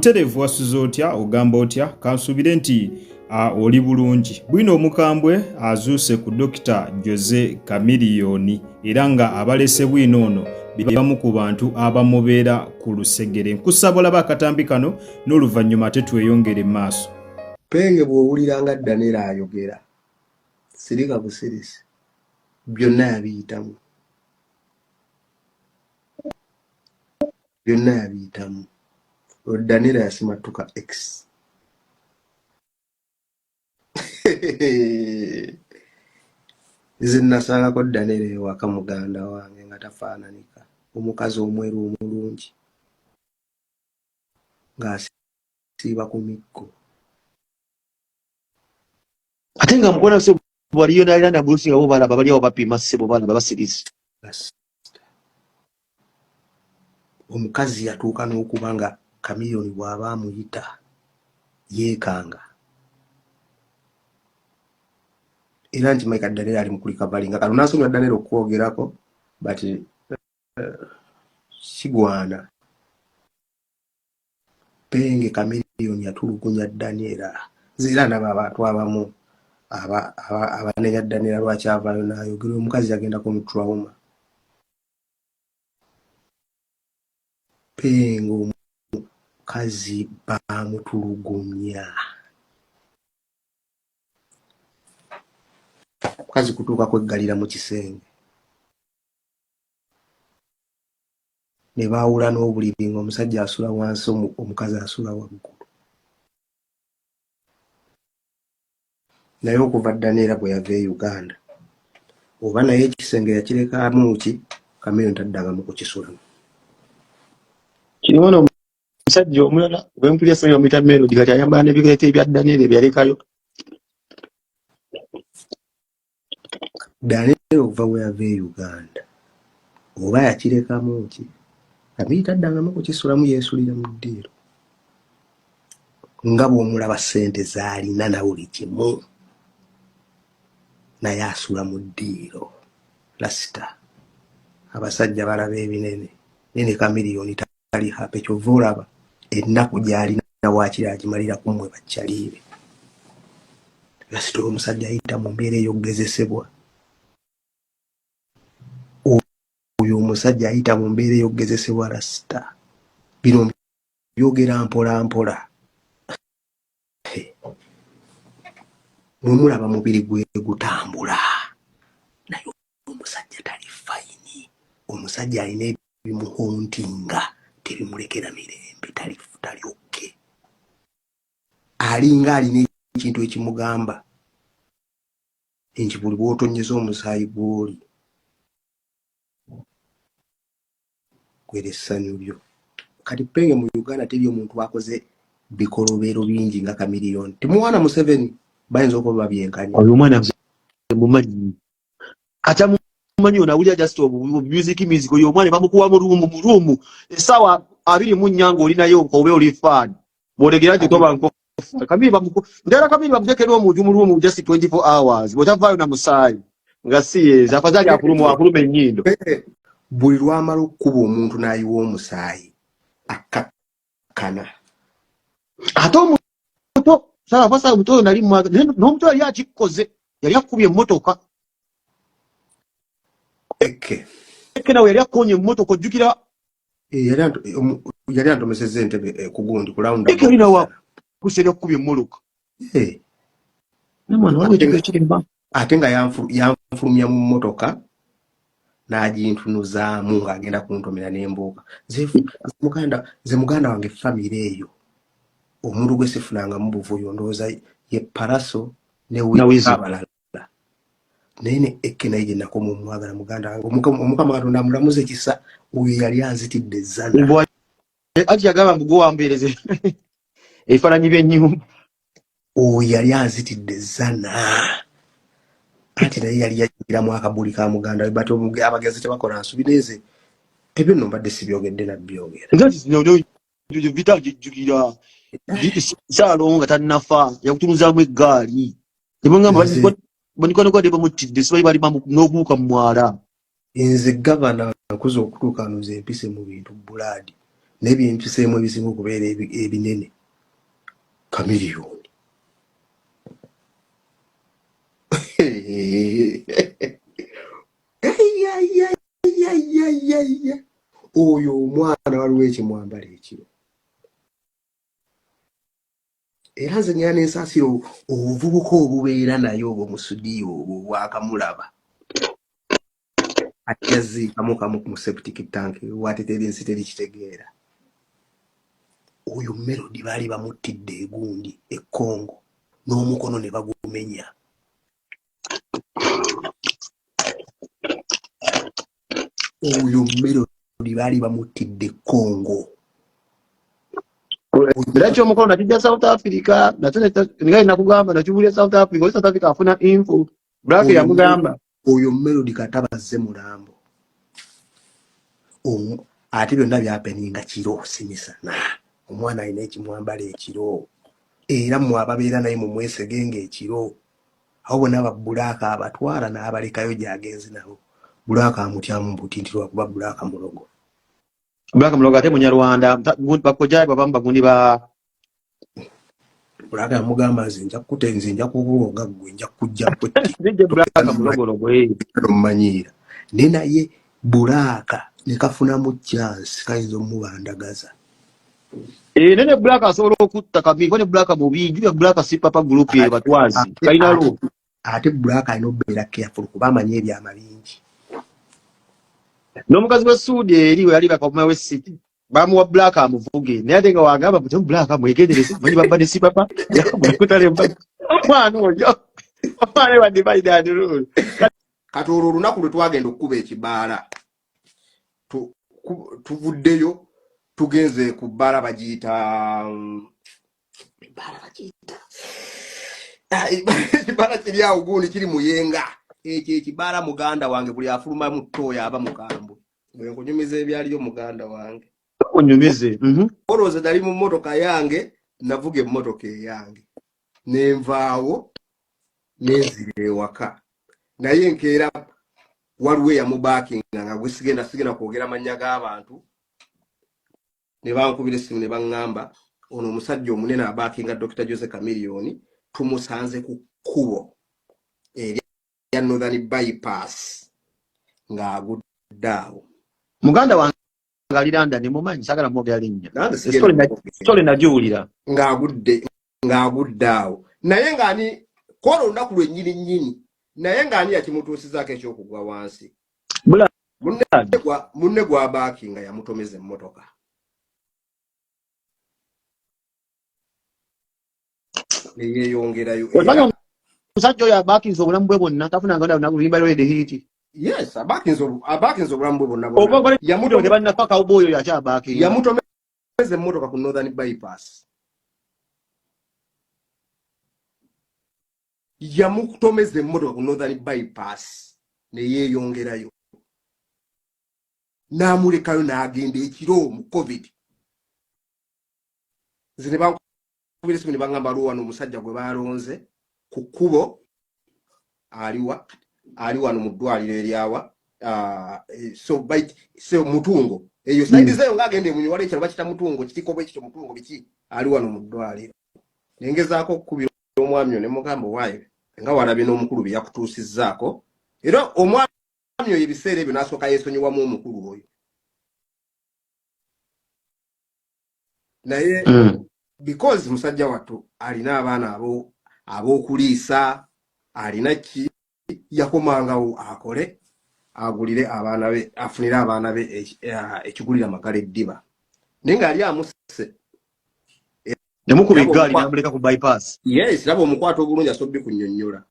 Muterevu wasuze otya ogamba otya kansubire nti oli bulungi. Bwiino omukambwe azuuse ku Dr. Jose chameleone era nga abalese bwiino ono bamu ku bantu abamubeera ku lusegere. Nkusaba olaba akatambi kano n'oluvannyuma ate tweyongere maaso. Penge bw'owulira nga Daniella ayogera sirika busirisi byonna yabiyitamu. Daniella yasimatuka X. Nze nasangako Daniella ewaka muganda wange nga tafaananika, omukazi omweru omulungi ng'asiiba ku mikko. Ate nga mukona se waliyo n'alina bulusi nga bo balaba bali awo bapima ssebo balaba basiriisi. Omukazi yatuuka n'okuba nga chameleone bw'aba amuyita yeekanga. Era nti Mike Daniella ali mu kulikavalinga kano naasomera Daniella okwogerako but sigwana. Penge chameleone yatulugunya Daniella. Zira nabo abantu abamu abanenya Daniella lwaki avaayo n'ayogera omukazi yagendako mu trauma. Penge omukazi bamutulugumya. Omukazi kutuuka kweggalira mu kisenge. Ne baawula n'obuliri ng'omusajja asula wansi omukazi asula waggulu. Naye okuva Daniella bwe yava e Uganda oba naye ekisenge yakirekamu ki chameleone taddangamu kukisulamu. Kiriwo n'omusajja omulala gw'empulira senya omuyita Melody kati ayambala n'ebigere ebya Daniella ebyalekayo. Daniella okuva bwe yava e Uganda oba yakirekamu ki chameleone taddangamu kukisulamu, yeesulira mu ddiiro. Nga bw'omulaba ssente z'alina na buli kimu naye asula mu ddiiro. Lasita abasajja balaba ebinene nene chameleone tali happy. Kyova olaba ennaku gy'alina waakiri agimalira ku mmwe bakyaliibe. Lasita omusajja ayita mu mbeera ey'okugezesebwa. Oyo omusajja ayita mu mbeera ey'okugezesebwa lasita. Bino byogera mpola mpola. Nomulaba mubiri gwe gutambula. Naye omusajja tali fayini. Omusajja alina ebimuhontinga tebimulekera mirembe, tali oke. Alinga alina ekintu ekimugamba nti buli bw'otonyeza omusaayi gw'oli gwera essanyu lyo. Kati Penge mu Uganda teri omuntu akoze bikolobero bingi nga chameleone. Timuwaana Museveni bayinza okuba byenkanya. Oyo omwana mumanyi. Ate mumanyi onawulira just music oyo omwana bamukuwa mu ruumu essaawa 24 ng'olinayo obe oli fan. Bw'olegera gye toba nko Chameleone ndera Chameleone bamutekera omuntu mu ruumu just 24 hours. Bw'otavaayo na musaayi nga si yeza afadhali akuluma ennyindo. Buli lwamala okukuba omuntu n'ayiwa omusaayi akakkana. Ate omuto sala basa omuto nali n'omuto yali akikoze yali akubye emmotoka. Eke nawe yali akonye emmotoka ojjukira yali antomesezza entebe ku gundi ku lawunda. Eke alina wa kusera okubye emmotoka. Namwana waliwo ekigo ekiremba. Ate nga yanfulumya mu mmotoka n'agintunuzaamu ng'agenda kuntomera n'embuuka. Ze muganda wange famire eyo omuntu gwe sifunangamu buvuyo ndowooza ye Paraso ne Wiza abalala. Naye ne Eke naye gye nakoma omwagala muganda wange Omukama Katonda amulamuze kisa oyo yali anzitidde zana. Ati yagamba mbu wambeereze ebifaananyi by'ennyumba. Oyo yali anzitidde zana. Ati naye yali yagiramu akabuli ka muganda we bati abagezi tebakola nsubi neze. Ebyo nno mbadde sibyogedde nabyogera. Vita jjukira Salo nga tannafa yakutunuzaamu eggaali. Tebangamba banikonokodde bamutidde sibayi bali n'obuuka mu mwala. Nze gavana nkuza okutuuka nze empise mu bintu buladi. n'ebintu seemu ebisinga okubeera ebinene. Chameleone. Oyo omwana waliwo ekimwambala ekiro. Era nze ngera n'ensaasira obuvubuka obubeera naye obwo mu studio obwo bwakamulaba. Ajaziikamu kamu ku septic tank watiteri ensi terikitegeera. Oyo Melody baali bamuttidde egundi e Congo n'omukono ne bagumenya. Oyo Melody baali bamuttidde Congo. Biracho omukono nakijja South Africa ngai nakugamba nakibulya South Africa. South Africa afuna info Black yamugamba oyo Melody katabazze mulambo. Ate byonna byapeninga kiro simisana. Omwana alina ekimwambala ekiro. Era mmwe ababeera naye mu mwesegenge ekiro. Aho bonna Black abatwala n'abalekayo gy'agenze nabo. Black amutyamu mbutintirwa kuba Black mulogo. Black mulogo ate munyarwanda bakojaye babamba gundi ba Black amugamba nzinja kutenzinja kubuloga gwe nja kujja kwetti. Nje Black mulogologo manyira. Nenaye Black nekafuna mu chance kayinza omubandagaza. Nene Black asobola okutta kabi ne Black mubiju ya Black si papa group ye batwazi kainalo ate Black alina obeera careful kuba amanyi ebyama bingi. N'omukazi we Sudi eri we yali bakoma we city bamuwa Black amuvuge naye ate nga wagamba buti Black amwegendereza manyi baba ne si papa yakutale mwana oyo apale wa divide and rule. Kati olwo olunaku lwe twagenda okukuba ekibaala tuvuddeyo tugenze ku bbala bagiyita ekibaala kiri awo gundi kiri muyenga. Ekyo ekibaala muganda wange buli afuluma mu ttooya aba mukambwe. Bwe nkunyumiza ebyaliyo muganda wange. Onyumize. Oroze dali mu mmotoka yange navuga emmotoka eyange. Nenvaawo nenzira ewaka. Naye nkeera waliwo yamubakinga nga gwe sigenda kwogera mannya g'abantu. Ne bankubira essimu ne baŋŋamba ono omusajja omunene abakinga Dr. Jose Chameleone tumusanze ku kkubo ya Northern Bypass ng'agudde. Muganda wange ali London mumanyi sagala mwogera linnya. Story nagiwulira. Ng'agudde awo. Naye ng'ani kola olunaku lwennyini naye ng'ani yakimutuusizaako ekyokugwa wansi. Munne gwa baakinga yamutomeza emmotoka. Neyeyongerayo. Musajja oyo abakinza obulamu bwe bwonna tafunanga nakulimba lwede hiti. Yes, abakinza obulamu bwe bwonna. Yamutomeze bannafaka oboyo yakyabakinga. Yamutomeza emmotoka ku Northern Bypass. Yamutomeza emmotoka ku Northern Bypass neyeyongerayo. N'amulekayo n'agenda ekiro mu COVID. Zine bankubira essimu ne baŋŋamba waliwo wano omusajja gwe balonze ku kkubo ali wano mu ddwaliro eryawa so Mutungo eyo saidi zeyo ng'agenda emunyi wali ekyalo bakita Mutungo kitiko bwe kityo Mutungo biki ali wano mu ddwaliro. Nengezaako okukubira omwami ne mugamba waayo nga walabye n'omukulu bye yakutuusizzaako era omwami oyo ebiseera ebyo n'asooka yeesonyiwamu omukulu oyo. Naye because musajja wattu alina abaana ab'okuliisa alina ki yakomangawo akole agulire abaana be afunire abaana be ekigulira makala eddiba naye ng'ali amusse nemukuba eggaali n'amuleka ku bypass. Yes, laba omukwato obulungi asobbi kunnyonnyola.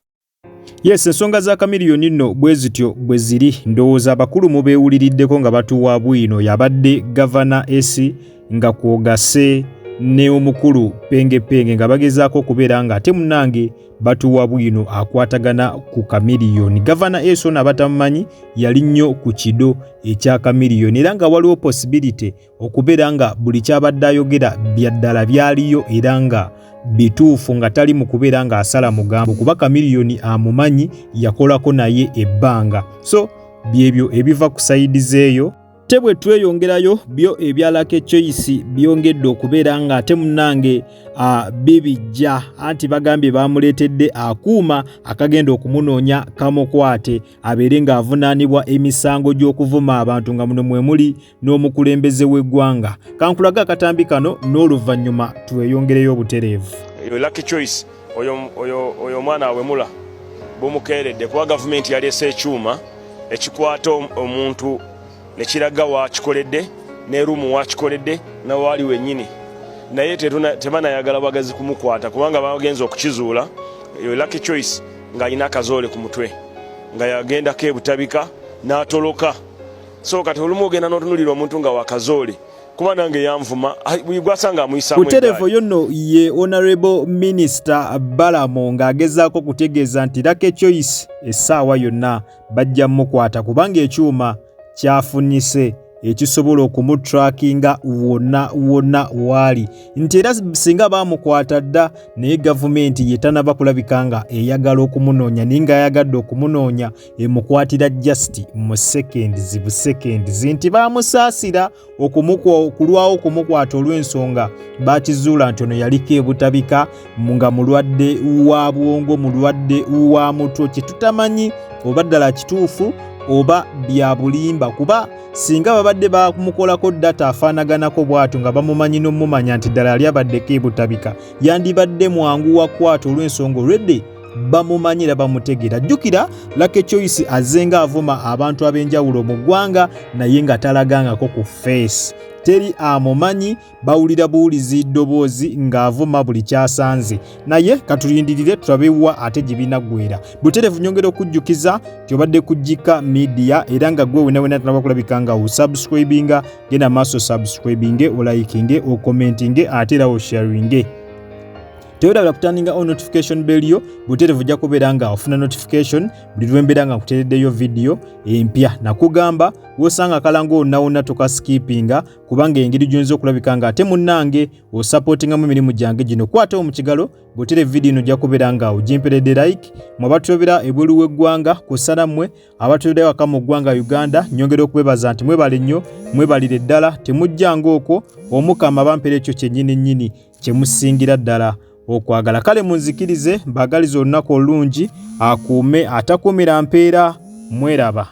Yes, ensonga za Chameleone nno bwe zityo bwe ziri. Ndowooza abakulu mu beewuliriddeko nga batuwa bwino yabadde gavana esi nga kwogase ne omukulu penge nga bagezaako okubeera nga ate munnange batuwa bwino akwatagana ku Chameleone. Gavana eso nabatamanyi yali nnyo ku kido ekya Chameleone era nga waliwo possibility okubeera nga buli kyabadde ayogera byaddala byaliyo era nga bituufu nga tali mu kubeera nga asala mugambo kuba Chameleone amumanyi yakolako naye ebbanga. So byebyo ebiva ku sayidi zeeyo ate bwe tweyongerayo byo ebyalako choice byongedde okubeera nga ate munnange bibijja anti bagambye bamuleetedde akuuma akagenda okumunoonya kamukwate abeere ng'avunaanibwa emisango gy'okuvuma abantu nga muno mwe muli n'omukulembeze w'eggwanga. Kankulaga akatambi kano n'oluvannyuma tweyongereyo obutereevu. Lucky Choice oyo mwana awemula bumukeeredde kuba gavumenti yaleese ekyuma ekikwata omuntu nekiraga wakikoledde n'erumu wakikoledde nawaali wennyini naye tebanayagala bagazi kumukwata kubanga bagenza okukizuula Lucky Choice ng'alina akazoole ku mutwe nga yagendako ebutabika n'atoloka. So kati olumu ogenda n'otunulira omuntu nga wakazoole kuba nange yanvuma gwasanga amuyisamu butereevu yonno ye Honorable Minister Balamo ng'agezaako kutegeeza nti Lucky Choice essaawa yonna bajja mukwata kubanga ekyuma kyafunyise ekisobola okumutrackinga wonna waali nti era singa bamukwata dda naye gavumenti yetanaba kulabika nga eyagala okumunoonya naye nga ayagadde okumunoonya emukwatira just mu seconds nti bamusaasira okulwawo okumukwata olw'ensonga bakizuula nti ono yaliko ebutabika nga mulwadde wa bwongo mulwadde wa mutwe kyetutamanyi oba ddala kituufu oba bya bulimba kuba singa babadde bamukolako data afaanaganako bw'atyo nga bamumanyi n'omumanya nti ddala yali abaddeko ebutabika yandibadde mwangu wakwata olw'ensonga olwedde bamumanyira bamutegeera. Jjukira Lucky Choice azenga avuma abantu ab'enjawulo mu ggwanga naye nga talagangako ku face. Teri amumanyi bawulira buwulizi ddoboozi ng'avuma buli kyasanze naye katulindirire tulabewa ate gibinaggwera. Butereevu nyongera okujjukiza tyobadde kujjika media era nga gwe wena tunaba kulabika nga osubscribinga genda maaso subscribinge olikinge okommentinge ate era osharinge. Teweerabira kutandinga on notification bell yo butereevu ojja kubeera nga ofuna notification buli lwembeera nga nkuteereddeyo video empya. Nakugamba wosanga akalango onnawonna tokaskipinga kubanga engeri gy'oyinza okulabika nga ate munnange osupportingamu emirimu gyange gino. Kwatawo mu kigalo butereevu video eno ojja kubeera nga ogimperedde like. Mu abatulabira ebweru w'eggwanga kusana mmwe abatulabira waka mu ggwanga Uganda nyongera okubebaza nti mwebale nnyo mwebalire ddala temujjanga okwo omukama bampera ekyo kyennyini kyemusingira ddala okwagala. Kale munzikirize mbagaliza olunaku olungi akuume atakumira mpeera mweraba.